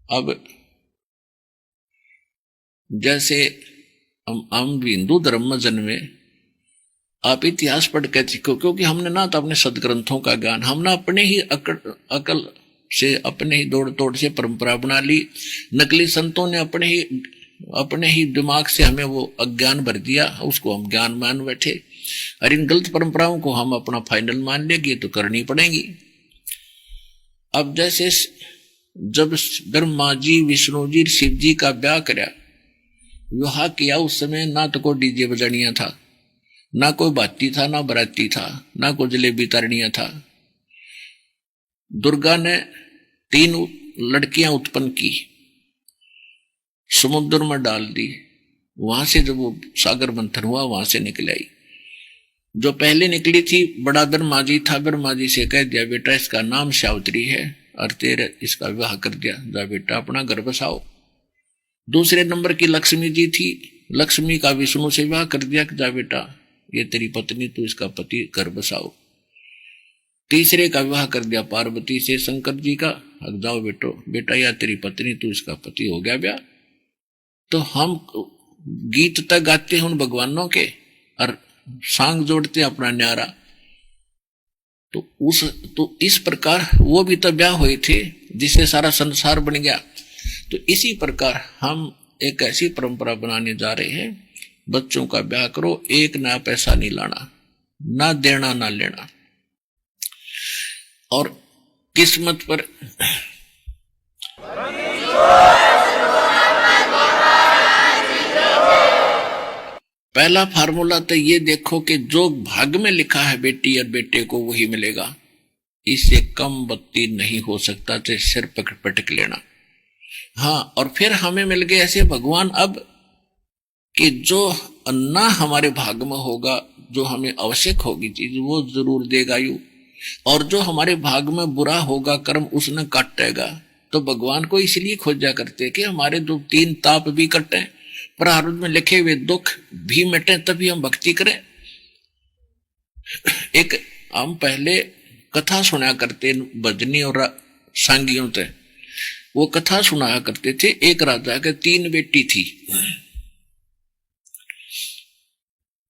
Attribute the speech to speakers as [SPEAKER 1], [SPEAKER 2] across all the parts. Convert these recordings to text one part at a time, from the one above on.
[SPEAKER 1] अब जैसे हम भी हिंदू धर्म में जन्मे, आप इतिहास पढ़ के सीखो, क्योंकि हमने ना तो अपने सदग्रंथों का ज्ञान, हमने अपने ही अकल से, अपने ही दौड़ तोड़ से परंपरा बना ली। नकली संतों ने अपने ही दिमाग से हमें वो अज्ञान भर दिया, उसको हम ज्ञान मान बैठे, और इन गलत परंपराओं को हम अपना फाइनल मान लेंगे तो करनी पड़ेगी। अब जैसे जब ब्रह्मा जी, विष्णु जी, शिव जी का ब्याह कराया, विवाह किया, उस समय ना तो कोई डीजे बजानिया था, ना कोई बाती था, ना बराती था, ना कोई जलेबी तारनिया था। दुर्गा ने 3 लड़कियां उत्पन्न की, समुद्र में डाल दी, वहां से जब वो सागर मंथन हुआ वहां से निकल आई। जो पहले निकली थी बड़ा ब्रह्मा जी था, ब्रह्मा जी से कह दिया बेटा इसका नाम सावित्री है और तेरे इसका विवाह कर दिया, जा बेटा अपना घर बसाओ। दूसरे नंबर की लक्ष्मी जी थी, लक्ष्मी का विष्णु से विवाह कर दिया, जा बेटा ये तेरी पत्नी, तू इसका पति, घर बसाओ। तीसरे का विवाह कर दिया पार्वती से, शंकर जी का, अब जाओ बेटा या तेरी पत्नी, तू इसका पति, हो गया ब्याह। तो हम गीत तक गाते हैं उन भगवानों के और सांग जोड़ते हैं अपना न्यारा। तो इस प्रकार वो भी तो ब्याह हुए थे जिससे सारा संसार बन गया। तो इसी प्रकार हम एक ऐसी परंपरा बनाने जा रहे हैं, बच्चों का ब्याह करो, एक ना पैसा नहीं लाना, ना देना ना लेना, और किस्मत पर पहला फार्मूला तो ये देखो कि जो भाग्य में लिखा है बेटी और बेटे को वही मिलेगा, इससे कम बत्ती नहीं हो सकता, चाहे सिर पटक लेना। हाँ, और फिर हमें मिल गए ऐसे भगवान अब कि जो ना हमारे भाग्य में होगा, जो हमें आवश्यक होगी चीज, वो जरूर देगा यू, और जो हमारे भाग्य में बुरा होगा कर्म उसने काटेगा। तो भगवान को इसलिए खोजा करते कि हमारे जो 3 ताप भी कटे, प्रारब्ध में लिखे हुए दुख भी मिटे, तभी हम भक्ति करें। एक हम पहले कथा सुना करते भजनी और सांगियों से, वो कथा सुनाया करते थे। एक राजा के 3 बेटी थी,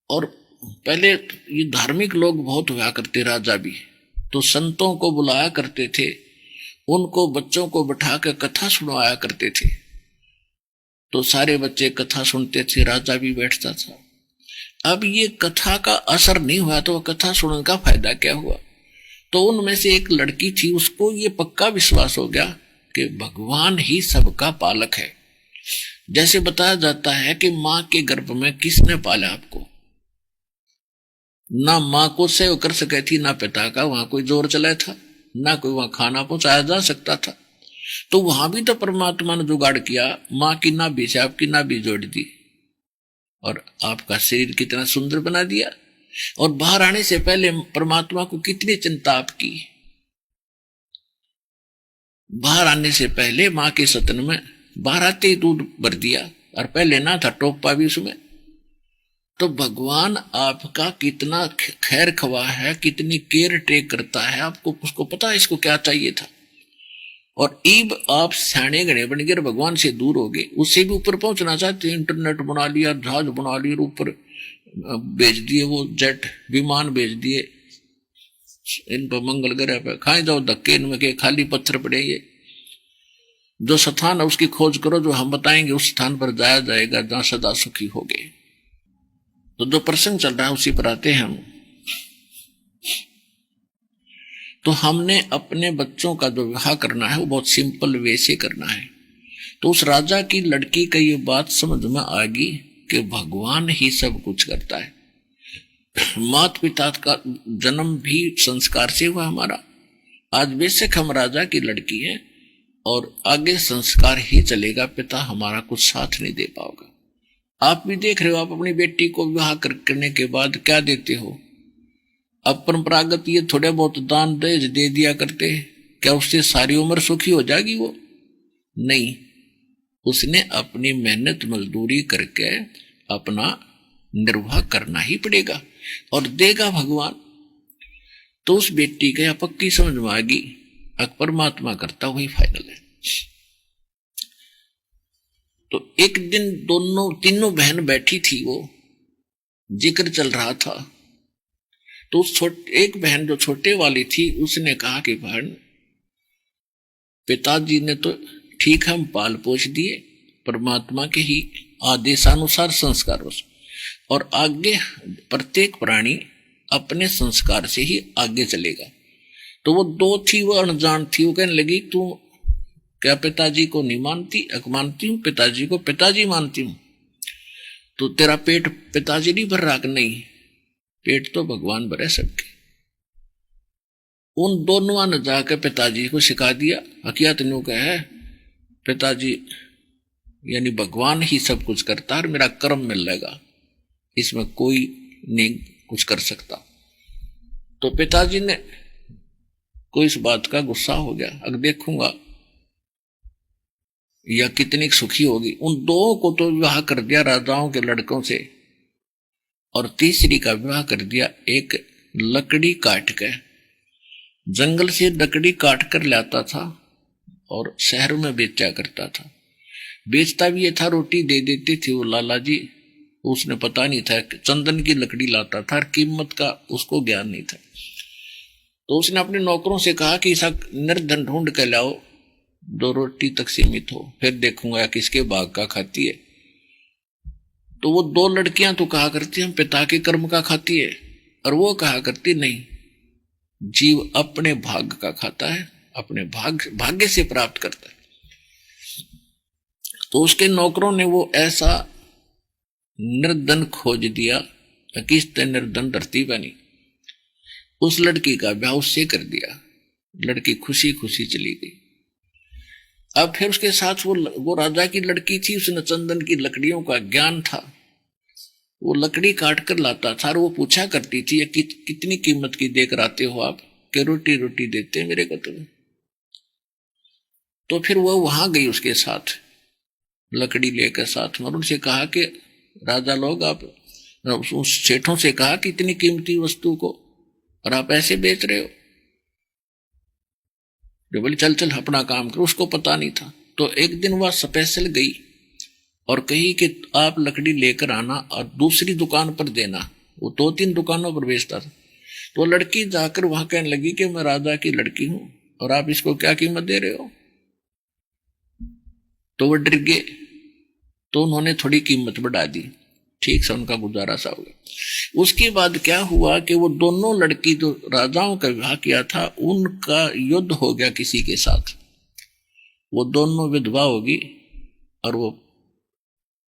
[SPEAKER 1] और पहले ये धार्मिक लोग बहुत हुआ करते, राजा भी, तो संतों को बुलाया करते थे, उनको बच्चों को बैठा कर कथा सुनाया करते थे। तो सारे बच्चे कथा सुनते थे, राजा भी बैठता था। अब ये कथा का असर नहीं हुआ तो कथा सुनने का फायदा क्या हुआ। तो उनमें से एक लड़की थी, उसको ये पक्का विश्वास हो गया कि भगवान ही सबका पालक है। जैसे बताया जाता है कि मां के गर्भ में किसने पाला आपको, ना मां को सेव कर सके थी, ना पिता का वहां कोई जोर चला था, ना कोई वहां खाना पहुंचाया जा सकता था। तो वहां भी तो परमात्मा ने जुगाड़ किया, मां की नाभि से आपकी नाभि जोड़ दी और आपका शरीर कितना सुंदर बना दिया। और बाहर आने से पहले परमात्मा को कितनी चिंता आपकी, बाहर आने से पहले मां के सतन में बाहर आते ही दूध भर दिया, और पहले ना था टोपा भी उसमें। तो भगवान आपका कितना खैर खवा है, कितनी केयर टेक करता है, आपको उसको पता है इसको क्या चाहिए था। और ईब आप सैने गणे बन गए, भगवान से दूर हो गए, उससे भी ऊपर पहुंचना चाहते हैं, इंटरनेट बना लिया, जहाज बना लिया, ऊपर भेज दिए, वो जेट विमान भेज दिए, इन पर मंगल ग्रह पे खाए जाओ धक्के, इनमें के खाली पत्थर पड़े। ये जो स्थान है उसकी खोज करो, जो हम बताएंगे उस स्थान पर जाया जाएगा जहां सदा सुखी हो गए। तो जो प्रसंग चल रहा है उसी पर आते हैं हम। तो हमने अपने बच्चों का जो विवाह करना है वो बहुत सिंपल वे से करना है। तो उस राजा की लड़की का ये बात समझ में आ गई कि भगवान ही सब कुछ करता है। माता पिता का जन्म भी संस्कार से हुआ हमारा। आज बेशक हम राजा की लड़की हैं और आगे संस्कार ही चलेगा, पिता हमारा कुछ साथ नहीं दे पाओगा। आप भी देख रहे हो, आप अपनी बेटी को विवाह करने के बाद क्या देते हो। अब परंपरागत ये थोड़े बहुत दान दहेज दे दिया करते, क्या उससे सारी उम्र सुखी हो जाएगी वो? नहीं, उसने अपनी मेहनत मजदूरी करके अपना निर्वाह करना ही पड़ेगा और देगा भगवान। तो उस बेटी के पक्की समझ में आ गई, परमात्मा करता वही फाइनल है। तो एक दिन दोनों तीनों बहन बैठी थी, वो जिक्र चल रहा था। तो एक बहन जो छोटे वाली थी उसने कहा कि बहन, पिताजी ने तो ठीक हम पाल पोष दिए परमात्मा के ही आदेशानुसार संस्कार, और आगे प्रत्येक प्राणी अपने संस्कार से ही आगे चलेगा। तो वो दो थी, वो अनजान थी, वो कहने लगी तू क्या पिताजी को नहीं मानती? मानती हूं पिताजी को, पिताजी मानती हूं। तो तेरा पेट पिताजी नहीं भर रहा? नहीं, पेट तो भगवान भरे सबके। उन दोनों ने जाकर पिताजी को सिखा दिया। हकीकत न्यू का है, पिताजी यानी भगवान ही सब कुछ करता है, मेरा कर्म मिल जाएगा, इसमें कोई नहीं कुछ कर सकता। तो पिताजी ने कोई इस बात का गुस्सा हो गया, अब देखूंगा या कितनी सुखी होगी। उन दो को तो विवाह कर दिया राजाओं के लड़कों से, और तीसरी का विवाह कर दिया एक लकड़ी काट के, जंगल से लकड़ी काट कर लाता था और शहर में बेचा करता था। बेचता भी ये था, रोटी दे देती थी वो लाला जी, उसने पता नहीं था, चंदन की लकड़ी लाता था, कीमत का उसको ज्ञान नहीं था। तो उसने अपने नौकरों से कहा कि ऐसा निर्धन ढूंढ के लाओ, 2 रोटी तक सीमित हो, फिर देखूंगा किसके बाग का खाती है। तो वो 2 लड़कियां तो कहा करती हम पिता के कर्म का खाती है, और वो कहा करती नहीं, जीव अपने भाग्य का खाता है, अपने भाग्य से प्राप्त करता है। तो उसके नौकरों ने वो ऐसा निर्धन खोज दिया, किस्त निर्धन धरती बनी। उस लड़की का ब्याह उससे कर दिया, लड़की खुशी खुशी चली गई। अब फिर उसके साथ वो राजा की लड़की थी, उसने चंदन की लकड़ियों का ज्ञान था, वो लकड़ी काट कर लाता था, और वो पूछा करती थी ये कितनी कीमत की देकर आते हो आप? के रोटी रोटी देते मेरे को तुम्हें। तो फिर वो वहां गई उसके साथ, लकड़ी लेकर साथ में, और उनसे कहा कि राजा लोग, आप उस सेठों से कहा कि इतनी कीमती वस्तु को और आप ऐसे बेच रहे हो? जो बोले चल चल अपना काम करो, उसको पता नहीं था। तो एक दिन वह स्पेशल गई और कही कि आप लकड़ी लेकर आना और दूसरी दुकान पर देना। वो 2-3 दुकानों पर बेचता था। तो लड़की जाकर वहां कहने लगी कि मैं राजा की लड़की हूं और आप इसको क्या कीमत दे रहे हो? तो वो डर गए, तो उन्होंने थोड़ी कीमत बढ़ा दी, ठीक से उनका गुजारा सा हो गया। उसके बाद क्या हुआ कि वो दोनों लड़की जो राजाओं का विवाह किया था, उनका युद्ध हो गया किसी के साथ, वो दोनों विधवा होगी और वो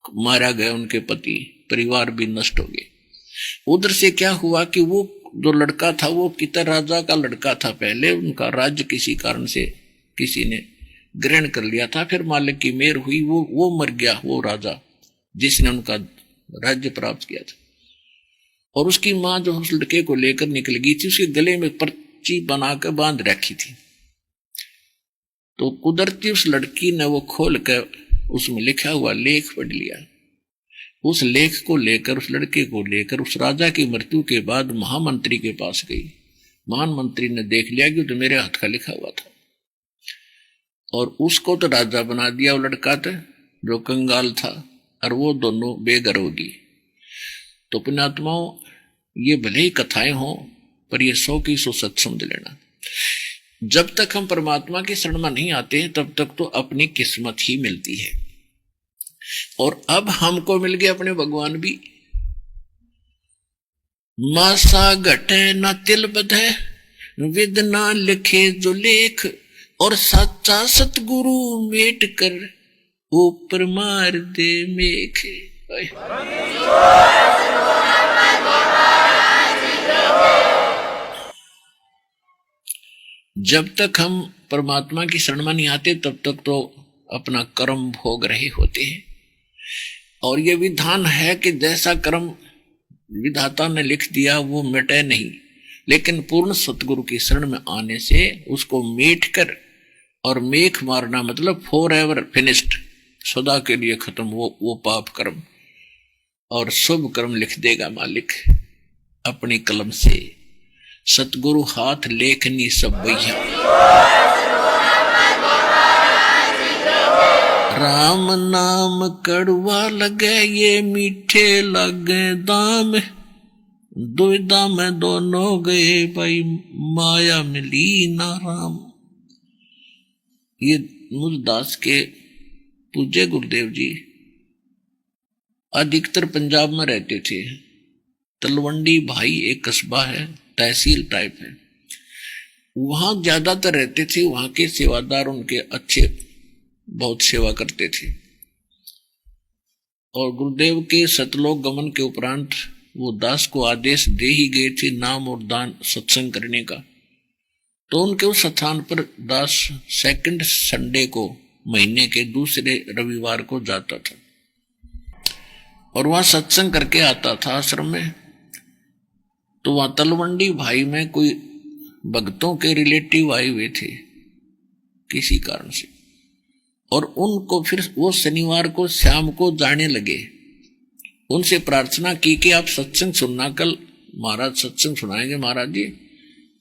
[SPEAKER 1] मारा गया, उनके पति परिवार भी नष्ट हो गए। उधर से क्या हुआ कि वो जो लड़का था वो कितर राजा का लड़का था, पहले उनका राज्य किसी कारण से किसी ने ग्रहण कर लिया था, फिर मालिक की मेहर हुई, वो मर गया, वो राजा जिसने उनका राज्य प्राप्त किया था। और उसकी मां जो उस लड़के को लेकर निकल गई थी, उसके गले में पर्ची बनाकर बांध रखी थी। तो कुदरती उस लड़की ने वो खोल कर उसमें लिखा हुआ लेख पढ़ लिया। उस लेख को लेकर, उस लड़के को लेकर उस राजा की मृत्यु के बाद महामंत्री के पास गई। महामंत्री ने देख लिया कि तो मेरे हाथ का लिखा हुआ था, और उसको तो राजा बना दिया वो लड़का था जो कंगाल था, और वो दोनों बेघर होगी। तो पुण्यात्माओं, ये भले ही कथाएं हों पर ये 100 की 100 सच समझ लेना। जब तक हम परमात्मा की शरण में नहीं आते हैं तब तक तो अपनी किस्मत ही मिलती है। और अब हमको मिल गए अपने भगवान भी। मासा घटे न तिल बधे, विद ना लिखे जो लेख, और सच्चा सतगुरु मेट कर ऊपर मार दे मेख। जब तक हम परमात्मा की शरण में नहीं आते तब तक तो अपना कर्म भोग रहे होते हैं। और ये विधान है कि जैसा कर्म विधाता ने लिख दिया वो मिटे नहीं, लेकिन पूर्ण सतगुरु की शरण में आने से उसको मेट कर, और मेख मारना मतलब फॉर एवर फिनिश्ड, सदा के लिए खत्म वो पाप कर्म, और शुभ कर्म लिख देगा मालिक अपनी कलम से। सतगुरु हाथ लेखनी सब भैया, राम नाम कड़वा लगे ये मीठे लगे दाम, दुविधा में दोनों गए भाई माया मिली ना राम। ये मुरदास के पूज्य गुरुदेव जी अधिकतर पंजाब में रहते थे। तलवंडी भाई एक कस्बा है, तहसील टाइप है, वहां ज्यादातर रहते थे। वहां के सेवादार उनके अच्छे बहुत सेवा करते थे। और गुरुदेव के सतलोक गमन के उपरांत वो दास को आदेश दे ही गए थे नाम और दान सत्संग करने का। तो उनके उस स्थान पर दास सेकंड संडे को महीने के दूसरे रविवार को जाता था और वहां सत्संग करके आता था आश्रम में। तो वहां तलवंडी भाई में कोई भक्तों के रिलेटिव आए हुए थे किसी कारण से, और उनको फिर वो शनिवार को शाम को जाने लगे। उनसे प्रार्थना की कि आप सत्संग सुनना, कल महाराज सत्संग सुनाएंगे महाराज जी,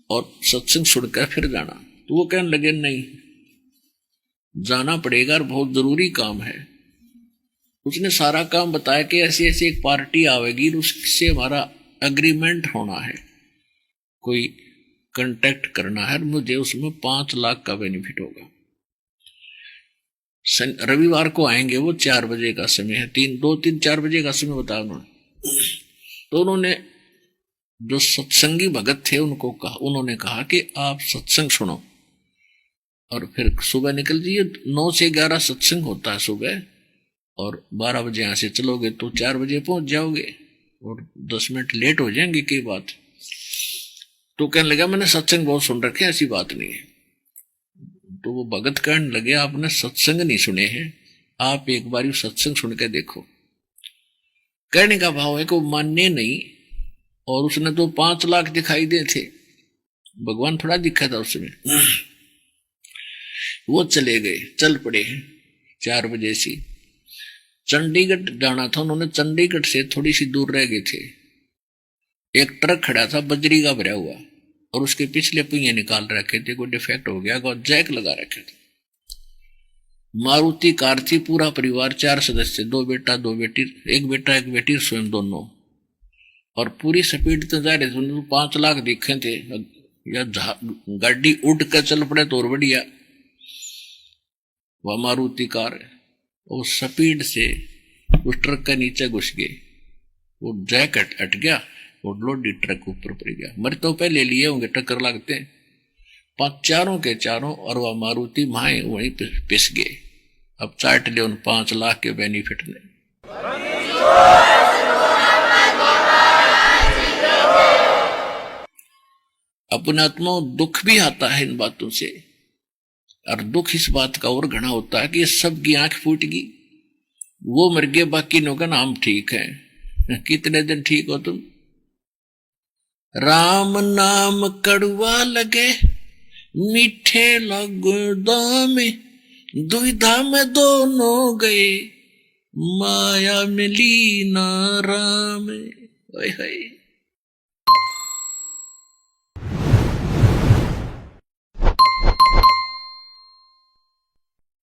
[SPEAKER 1] और सत्संग सुनकर फिर जाना। तो वो कहने लगे नहीं जाना पड़ेगा और बहुत जरूरी काम है। उसने सारा काम बताया कि ऐसी ऐसी एक पार्टी आवेगी, उससे हमारा एग्रीमेंट होना है, कोई कांटेक्ट करना है, मुझे उसमें 5 लाख का बेनिफिट होगा। रविवार को आएंगे, वो 4 बजे का समय है, 2-3-4 बजे का समय बताया उन्होंने। तो उन्होंने जो सत्संगी भगत थे उन्होंने कहा कि आप सत्संग सुनो और फिर सुबह निकल जाइए। 9 से 11 सत्संग होता है सुबह, और 12 बजे यहां से चलोगे तो 4 बजे पहुंच जाओगे, और 10 मिनट लेट हो जाएंगे कई बात। तो कहने लगा मैंने सत्संग बहुत सुन रखे, ऐसी बात नहीं है। तो वो भगत कहने लगे आपने सत्संग नहीं सुने हैं, आप एक बार सत्संग सुन के देखो। कहने का भाव है कि वो मानने नहीं, और उसने तो 5 लाख दिखाई दे थे, भगवान थोड़ा दिखा था उसमें। वो चले गए, चल पड़े 4 बजे से। चंडीगढ़ जाना था उन्होंने, चंडीगढ़ से थोड़ी सी दूर रह गए थे। एक ट्रक खड़ा था बजरी का भरा हुआ, और उसके पिछले पहिए निकाल रखे थे, कोई डिफेक्ट हो गया, और जैक लगा रखे थे। मारुति कार थी, पूरा परिवार 4 सदस्य, 2 बेटा 2 बेटी, 1 बेटा 1 बेटी, स्वयं दोनों, और पूरी स्पीड तो जा रहे थे। 5 लाख दिखे थे, या गाड़ी उड़ कर चल पड़े तो और बढ़िया। वह मारुति कार वो स्पीड से उस ट्रक के नीचे घुस गए, वो जैक हट गया, वो लोडी ट्रक ऊपर पड़ गया। मर तो पहले लिए होंगे, टक्कर लगते 5 चारों के चारों, और वह मारुति माए वहीं पिस गए। अब चाट ले उन 5 लाख के बेनिफिट ने। अपने आत्मा दुख भी आता है इन बातों से, और दुख इस बात का और घना होता है कि सब की आंख फूट गई, वो मर गए, बाकी लोगों का नाम ठीक है। कितने दिन ठीक हो तुम? राम नाम कड़वा लगे मीठे लगे दाम, दुविधा में दोनों गए माया मिली ना राम।